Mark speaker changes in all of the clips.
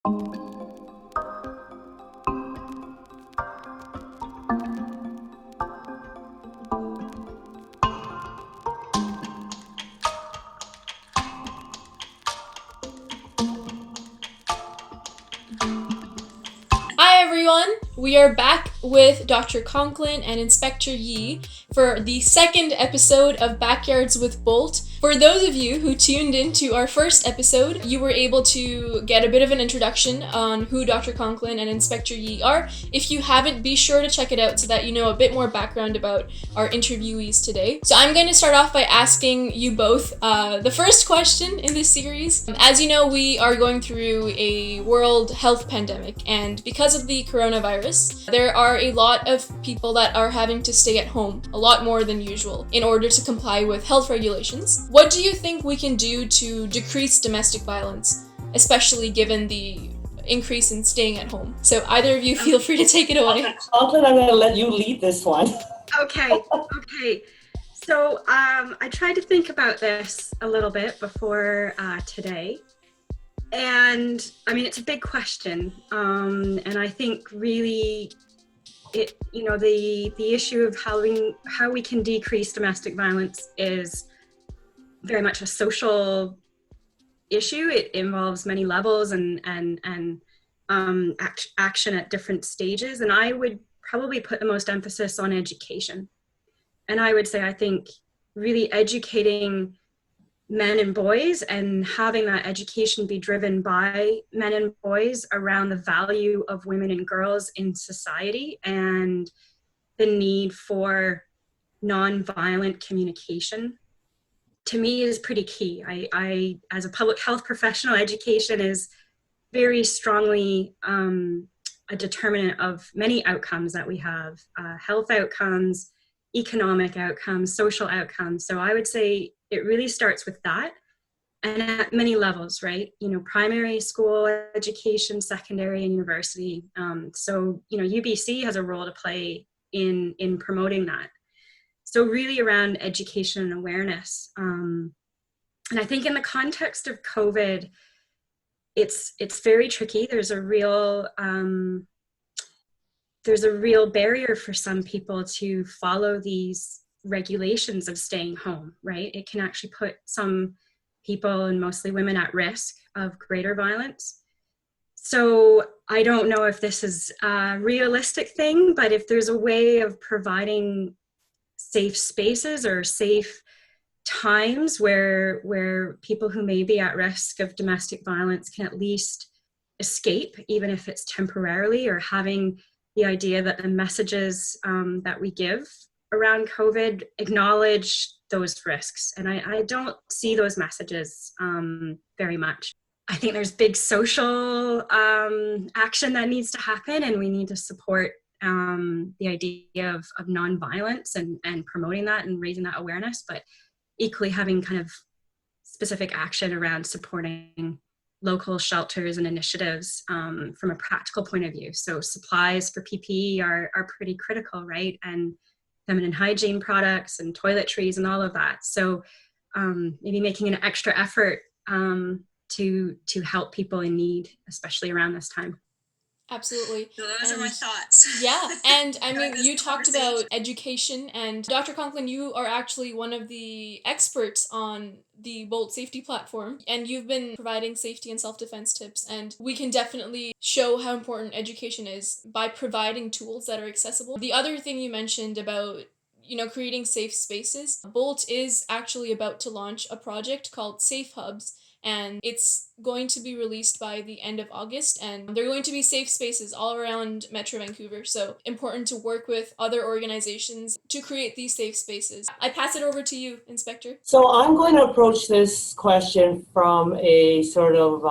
Speaker 1: Hi everyone! We are back with Dr. Conklin and Inspector Yee for the second episode of Backyards with Bolt. For those of you who tuned in to our first episode, you were able to get a bit of an introduction on who Dr. Conklin and Inspector Yee are. If you haven't, be sure to check it out so that you know a bit more background about our interviewees today. So I'm going to start off by asking you both the first question in this series. As you know, we are going through a world health pandemic, and because of the coronavirus, there are a lot of people that are having to stay at home, a lot more than usual, in order to comply with health regulations. What do you think we can do to decrease domestic violence, especially given the increase in staying at home? So either of you feel free to take it away.
Speaker 2: Conklin, I'm going to let you lead this one.
Speaker 3: Okay. So I tried to think about this a little bit before today. And I mean, it's a big question. And I think really the issue of how we can decrease domestic violence is very much a social issue. It involves many levels and action at different stages. And I would probably put the most emphasis on education. And I would say, I think really educating men and boys and having that education be driven by men and boys around the value of women and girls in society and the need for nonviolent communication, to me, is pretty key. I as a public health professional, education is very strongly a determinant of many outcomes that we have, health outcomes, economic outcomes, social outcomes. So I would say it really starts with that, and at many levels, right? Primary school education, secondary, and university. So UBC has a role to play in promoting that. So really around education and awareness. And I think in the context of COVID, it's very tricky. There's a real barrier for some people to follow these regulations of staying home, right? It can actually put some people, and mostly women, at risk of greater violence. So I don't know if this is a realistic thing, but if there's a way of providing safe spaces or safe times where people who may be at risk of domestic violence can at least escape, even if it's temporarily, or having the idea that the messages that we give around COVID acknowledge those risks. And I don't see those messages very much. I think there's big social action that needs to happen, and we need to support the idea of nonviolence and promoting that and raising that awareness, but equally having kind of specific action around supporting local shelters and initiatives from a practical point of view. So supplies for PPE are pretty critical, right? And feminine hygiene products and toiletries and all of that. So maybe making an extra effort to help people in need, especially around this time.
Speaker 1: Absolutely.
Speaker 4: So those are my thoughts.
Speaker 1: Yeah, and I mean, you talked about education, and Dr. Conklin, you are actually one of the experts on the Bolt safety platform, and you've been providing safety and self-defense tips, and we can definitely show how important education is by providing tools that are accessible. The other thing you mentioned about creating safe spaces, Bolt is actually about to launch a project called Safe Hubs, and it's going to be released by the end of August, and they're going to be safe spaces all around Metro Vancouver. So important to work with other organizations to create these safe spaces. I pass it over to you, Inspector.
Speaker 2: So I'm going to approach this question from a sort of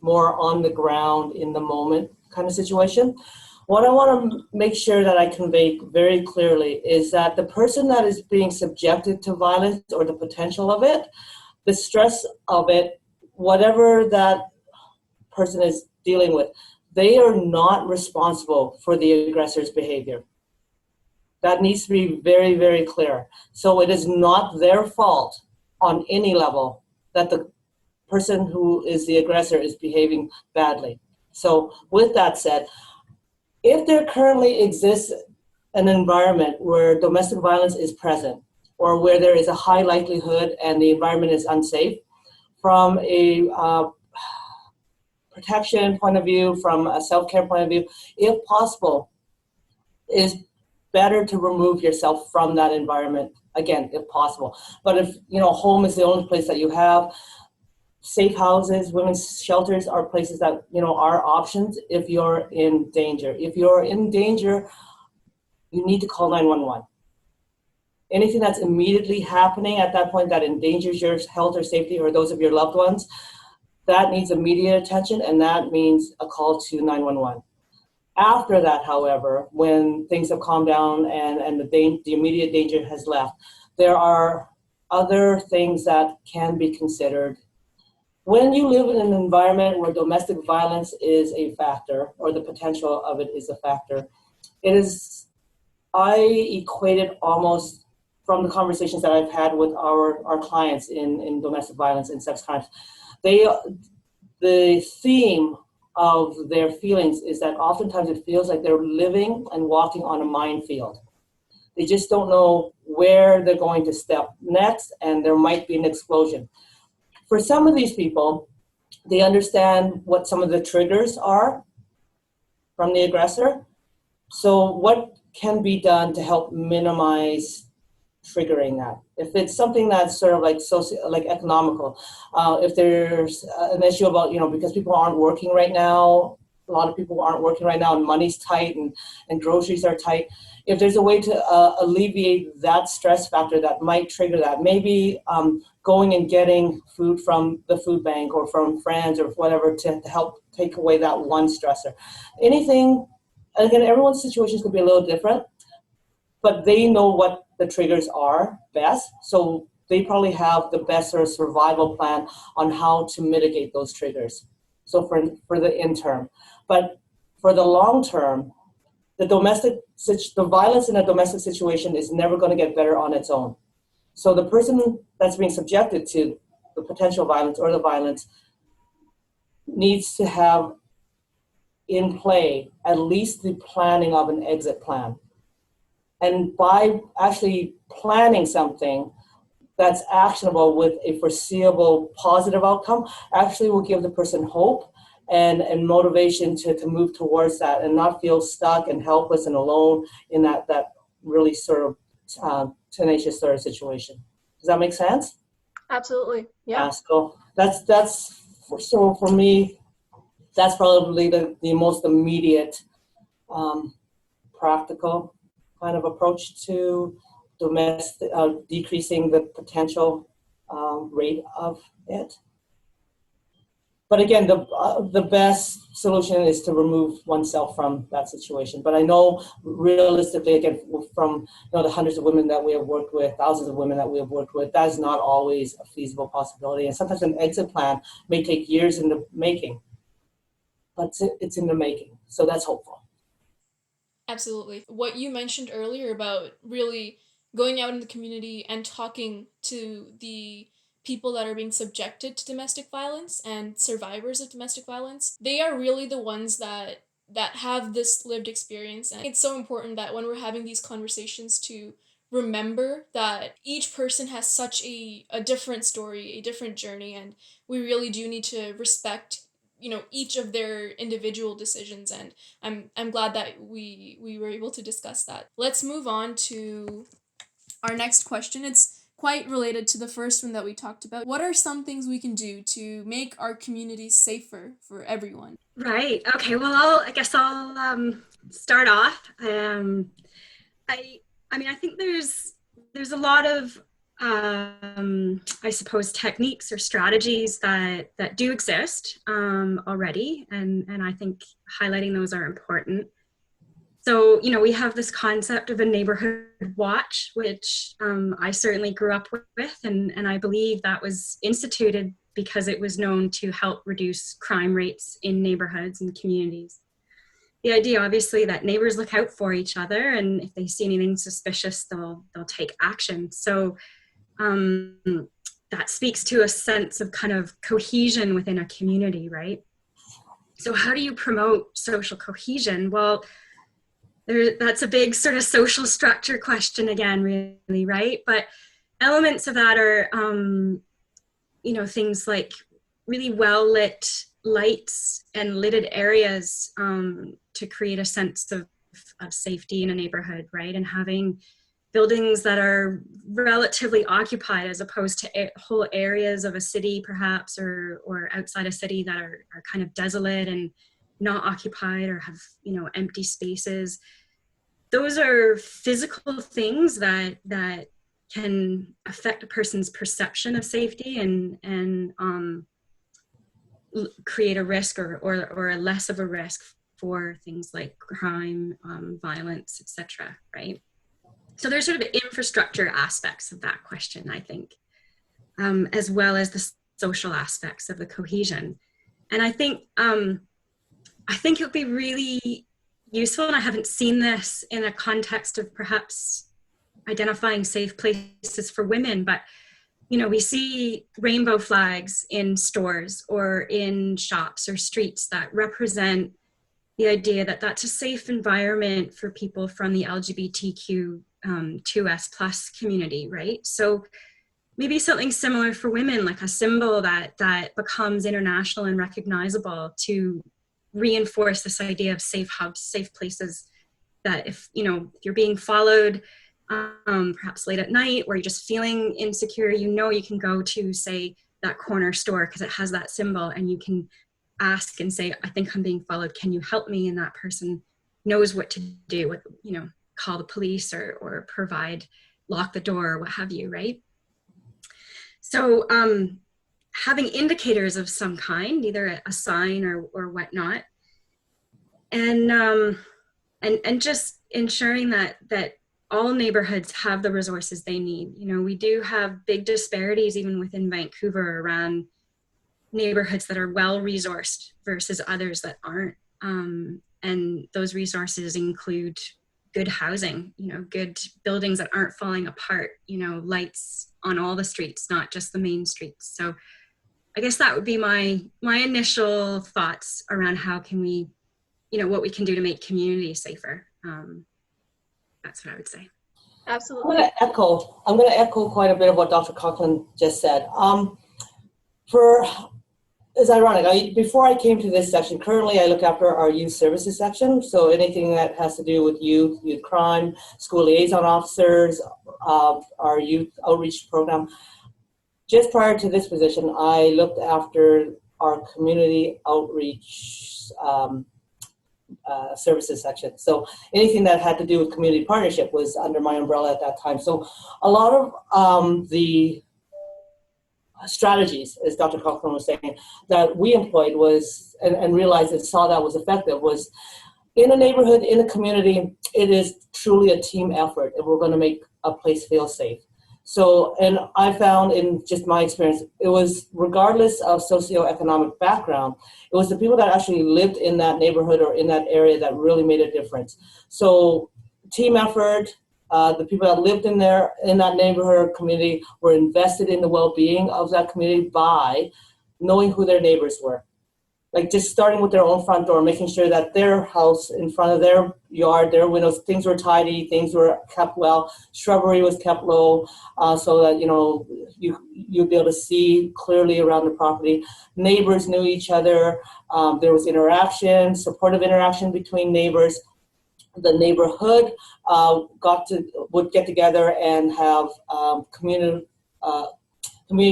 Speaker 2: more on the ground, in the moment kind of situation. What I want to make sure that I convey very clearly is that the person that is being subjected to violence, or the potential of it, the stress of it, whatever that person is dealing with, they are not responsible for the aggressor's behavior. That needs to be very, very clear. So it is not their fault on any level that the person who is the aggressor is behaving badly. So with that said, if there currently exists an environment where domestic violence is present, or where there is a high likelihood and the environment is unsafe, from a protection point of view, from a self-care point of view, if possible, is better to remove yourself from that environment, again, if possible. But if, home is the only place that you have, safe houses, women's shelters are places that, are options if you're in danger. If you're in danger, you need to call 911. Anything that's immediately happening at that point that endangers your health or safety or those of your loved ones, that needs immediate attention, and that means a call to 911. After that, however, when things have calmed down and the immediate danger has left, there are other things that can be considered. When you live in an environment where domestic violence is a factor, or the potential of it is a factor, I equate it almost, from the conversations that I've had with our clients in domestic violence and sex crimes, the theme of their feelings is that oftentimes it feels like they're living and walking on a minefield. They just don't know where they're going to step next, and there might be an explosion. For some of these people, they understand what some of the triggers are from the aggressor. So what can be done to help minimize triggering that? If it's something that's sort of like economical, if there's an issue about, because people aren't working right now, a lot of people aren't working right now and money's tight and groceries are tight. If there's a way to alleviate that stress factor that might trigger that, maybe going and getting food from the food bank or from friends or whatever to help take away that one stressor. Anything, again, everyone's situations could be a little different, but they know what the triggers are best. So they probably have the best sort of survival plan on how to mitigate those triggers. So for the interim. But for the long term, the violence in a domestic situation is never going to get better on its own. So the person that's being subjected to the potential violence or the violence needs to have in play at least the planning of an exit plan. And by actually planning something that's actionable with a foreseeable positive outcome, actually will give the person hope and motivation to move towards that and not feel stuck and helpless and alone in that really sort of tenacious sort of situation. Does that make sense?
Speaker 1: Absolutely. Yeah.
Speaker 2: So so for me, that's probably the most immediate practical kind of approach to decreasing the potential rate of it. But again, the best solution is to remove oneself from that situation. But I know realistically, again, from the hundreds of women that we have worked with, thousands of women that we have worked with, that is not always a feasible possibility. And sometimes an exit plan may take years in the making, but it's in the making. So that's hopeful.
Speaker 1: Absolutely. What you mentioned earlier about really going out in the community and talking to the people that are being subjected to domestic violence and survivors of domestic violence, they are really the ones that have this lived experience. And it's so important that when we're having these conversations to remember that each person has such a different story, a different journey, and we really do need to respect each of their individual decisions. And I'm glad that we were able to discuss that. Let's move on to our next question. It's quite related to the first one that we talked about. What are some things we can do to make our communities safer for everyone?
Speaker 3: Right. Okay. Well, I guess I'll start off. I think there's a lot of I suppose techniques or strategies that do exist already, and I think highlighting those are important. So, we have this concept of a neighborhood watch, which I certainly grew up with, and I believe that was instituted because it was known to help reduce crime rates in neighborhoods and communities. The idea, obviously, that neighbors look out for each other, and if they see anything suspicious, they'll take action. So that speaks to a sense of kind of cohesion within a community, right? So how do you promote social cohesion? Well, that's a big sort of social structure question again, really, right? But elements of that are, things like really well-lit lights and lighted areas to create a sense of safety in a neighborhood, right? And having buildings that are relatively occupied as opposed to whole areas of a city perhaps or outside a city that are kind of desolate and not occupied or have empty spaces. Those are physical things that can affect a person's perception of safety and create a risk or a less of a risk for things like crime, violence, etc. Right? So there's sort of infrastructure aspects of that question, I think, as well as the social aspects of the cohesion. And I think it would be really useful, and I haven't seen this in a context of perhaps identifying safe places for women, but we see rainbow flags in stores or in shops or streets that represent the idea that that's a safe environment for people from the LGBTQ 2S plus community, right? So maybe something similar for women, like a symbol that becomes international and recognizable to reinforce this idea of safe hubs, safe places, that if you're being followed perhaps late at night or you're just feeling insecure, you can go to, say, that corner store because it has that symbol, and you can ask and say, I think I'm being followed, can you help me? And that person knows what to do, call the police or lock the door or what have you, right? So having indicators of some kind, either a sign or whatnot, and just ensuring that all neighborhoods have the resources they need. We do have big disparities even within Vancouver around neighborhoods that are well resourced versus others that aren't. And those resources include good housing, good buildings that aren't falling apart, lights on all the streets, not just the main streets. So I guess that would be my initial thoughts around how can we, what we can do to make communities safer. That's what I would say.
Speaker 1: Absolutely.
Speaker 2: I'm going to echo quite a bit of what Dr. Conklin just said. It's ironic. Before I came to this section, currently I look after our youth services section. So anything that has to do with youth crime, school liaison officers, our youth outreach program. Just prior to this position, I looked after our community outreach services section. So anything that had to do with community partnership was under my umbrella at that time. So a lot of the strategies, as Dr. Conklin was saying, that we employed was, and realized and saw that was effective, was in a neighborhood, in a community, it is truly a team effort if we're going to make a place feel safe. So, and I found in just my experience, it was regardless of socioeconomic background, it was the people that actually lived in that neighborhood or in that area that really made a difference. So team effort, the people that lived in that neighborhood or community were invested in the well-being of that community by knowing who their neighbors were. Like just starting with their own front door, making sure that their house in front of their yard, their windows, things were tidy, things were kept well, shrubbery was kept low, so that you'd be able to see clearly around the property. Neighbors knew each other. There was interaction, supportive interaction between neighbors. The neighborhood would get together and have community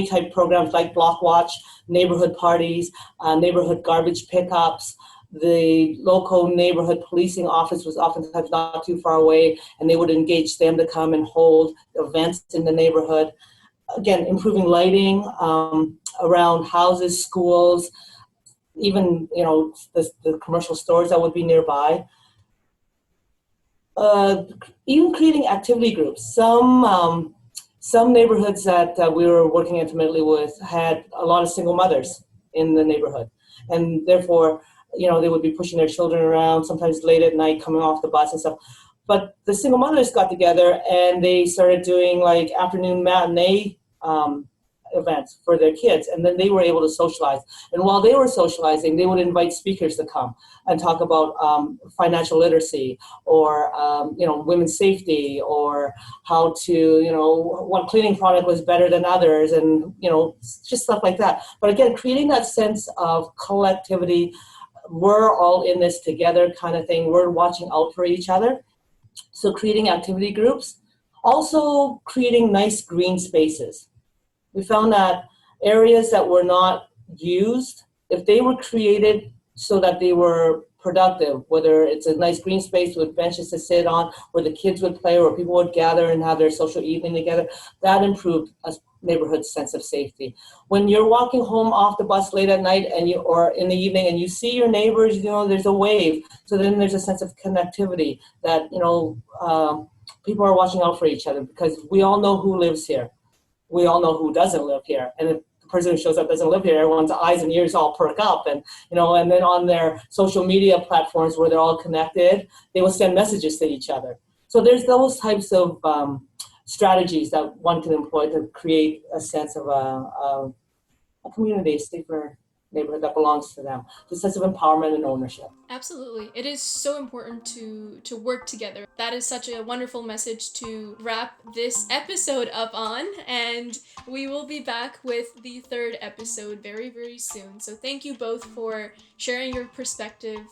Speaker 2: type programs like Block Watch, neighborhood parties, neighborhood garbage pickups. The local neighborhood policing office was oftentimes not too far away, and they would engage them to come and hold events in the neighborhood. Again, improving lighting around houses, schools, even the commercial stores that would be nearby. Even creating activity groups. Some neighborhoods that we were working intimately with had a lot of single mothers in the neighborhood, and therefore, they would be pushing their children around, sometimes late at night, coming off the bus and stuff. But the single mothers got together and they started doing like afternoon matinee events for their kids, and then they were able to socialize. And while they were socializing, they would invite speakers to come and talk about financial literacy, or women's safety, or how to, what cleaning product was better than others, and just stuff like that. But again, creating that sense of collectivity, we're all in this together kind of thing. We're watching out for each other. So creating activity groups, also creating nice green spaces. We found that areas that were not used, if they were created so that they were productive, whether it's a nice green space with benches to sit on, where the kids would play, or people would gather and have their social evening together, that improved a neighborhood's sense of safety. When you're walking home off the bus late at night or in the evening, and you see your neighbors, there's a wave. So then there's a sense of connectivity that, people are watching out for each other, because we all know who lives here. We all know who doesn't live here. And if the person who shows up doesn't live here, everyone's eyes and ears all perk up. And, and then on their social media platforms where they're all connected, they will send messages to each other. So there's those types of strategies that one can employ to create a sense of a community, a safer neighborhood that belongs to them. The sense of empowerment and ownership.
Speaker 1: Absolutely. It is so important to work together. That is such a wonderful message to wrap this episode up on, and we will be back with the third episode very, very soon. So thank you both for sharing your perspective.